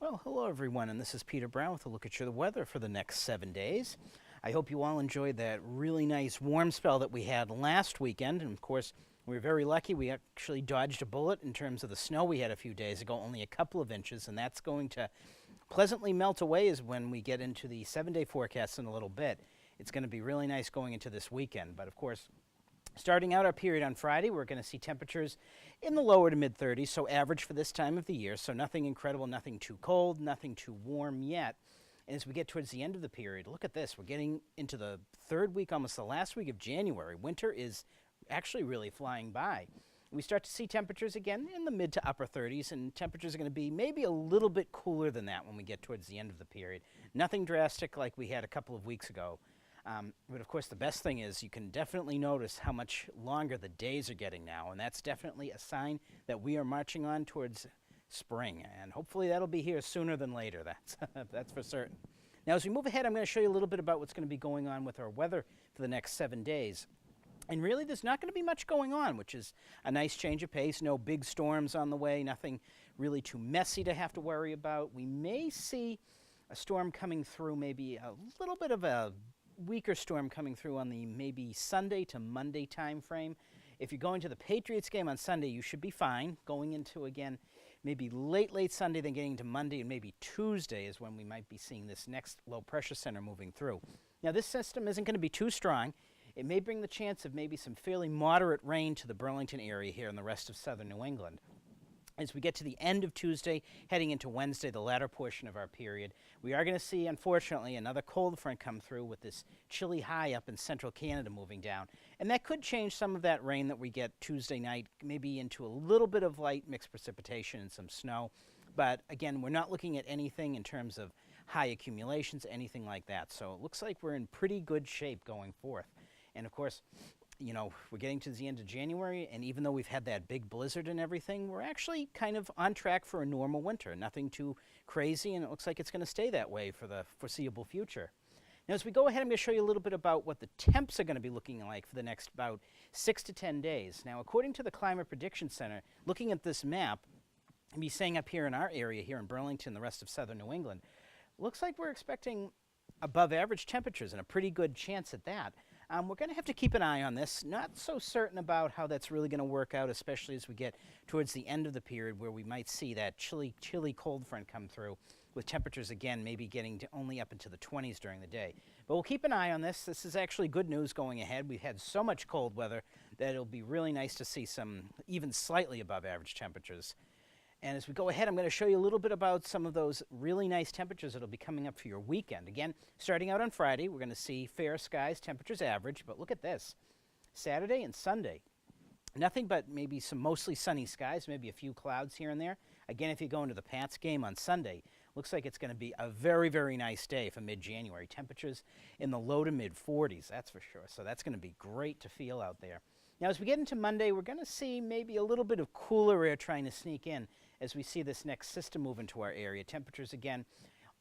Well, hello everyone, and this is Peter Brown with a look at your weather for the next 7 days. I hope you all enjoyed that really nice warm spell that we had last weekend, and of course, we were very lucky. We actually dodged a bullet in terms of the snow we had a few days ago, only a couple of inches, and that's going to pleasantly melt away as when we get into the 7-day forecast in a little bit. It's going to be really nice going into this weekend, but of course, starting out our period on Friday, we're going to see temperatures in the lower to mid 30s, so average for this time of the year. So nothing incredible, nothing too cold, nothing too warm yet. And as we get towards the end of the period, look at this. We're getting into the third week, almost the last week of January. Winter is actually really flying by. We start to see temperatures again in the mid to upper 30s, and temperatures are going to be maybe a little bit cooler than that when we get towards the end of the period. Nothing drastic like we had a couple of weeks ago. But of course, the best thing is you can definitely notice how much longer the days are getting now, and that's definitely a sign that we are marching on towards spring, and hopefully that'll be here sooner than later. That's for certain. Now, as we move ahead, I'm going to show you a little bit about what's going to be going on with our weather for the next 7 days. And really, there's not going to be much going on, which is a nice change of pace. No big storms on the way, nothing really too messy to have to worry about. We may see a storm coming through, maybe a little bit of a weaker storm coming through on the maybe Sunday to Monday time frame. If you're going to the Patriots game on Sunday, you should be fine. Going into, again, maybe late Sunday, then getting to Monday and maybe Tuesday is when we might be seeing this next low pressure center moving through. Now, this system isn't going to be too strong. It may bring the chance of maybe some fairly moderate rain to the Burlington area here and the rest of southern New England. As we get to the end of Tuesday, heading into Wednesday, the latter portion of our period, we are going to see, unfortunately, another cold front come through with this chilly high up in central Canada moving down. And that could change some of that rain that we get Tuesday night, maybe into a little bit of light mixed precipitation and some snow. But again, we're not looking at anything in terms of high accumulations, anything like that. So it looks like we're in pretty good shape going forth. And of course, you know, we're getting to the end of January, and even though we've had that big blizzard and everything, we're actually kind of on track for a normal winter. Nothing too crazy, and it looks like it's going to stay that way for the foreseeable future. Now, as we go ahead, I'm going to show you a little bit about what the temps are going to be looking like for the next about 6 to 10 days. Now, according to the Climate Prediction Center, looking at this map, and be saying up here in our area, here in Burlington, the rest of southern New England, looks like we're expecting above average temperatures and a pretty good chance at that. We're going to have to keep an eye on this. Not so certain about how that's really going to work out, especially as we get towards the end of the period where we might see that chilly cold front come through with temperatures again maybe getting to only up into the 20s during the day. But we'll keep an eye on this. This is actually good news going ahead. We've had so much cold weather that it'll be really nice to see some even slightly above average temperatures. And as we go ahead, I'm going to show you a little bit about some of those really nice temperatures that will be coming up for your weekend. Again, starting out on Friday, we're going to see fair skies, temperatures average, but look at this. Saturday and Sunday, nothing but maybe some mostly sunny skies, maybe a few clouds here and there. Again, if you go into the Pats game on Sunday, looks like it's going to be a very, very nice day for mid-January. Temperatures in the low to mid-40s, that's for sure. So that's going to be great to feel out there. Now, as we get into Monday, we're going to see maybe a little bit of cooler air trying to sneak in as we see this next system move into our area. Temperatures, again,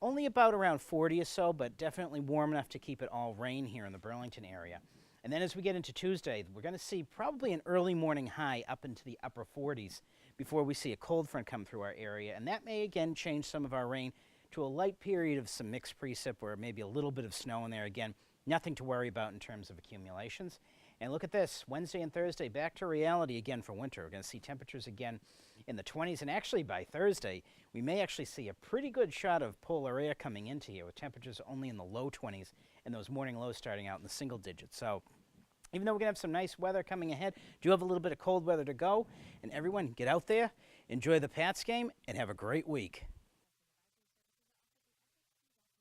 only about around 40 or so, but definitely warm enough to keep it all rain here in the Burlington area. And then as we get into Tuesday, we're going to see probably an early morning high up into the upper 40s before we see a cold front come through our area. And that may, again, change some of our rain to a light period of some mixed precip or maybe a little bit of snow in there. Again, nothing to worry about in terms of accumulations. And look at this, Wednesday and Thursday, back to reality again for winter. We're going to see temperatures again in the 20s, and actually by Thursday, we may actually see a pretty good shot of polar air coming into here with temperatures only in the low 20s and those morning lows starting out in the single digits. So even though we're going to have some nice weather coming ahead, do have a little bit of cold weather to go, and everyone get out there, enjoy the Pats game, and have a great week.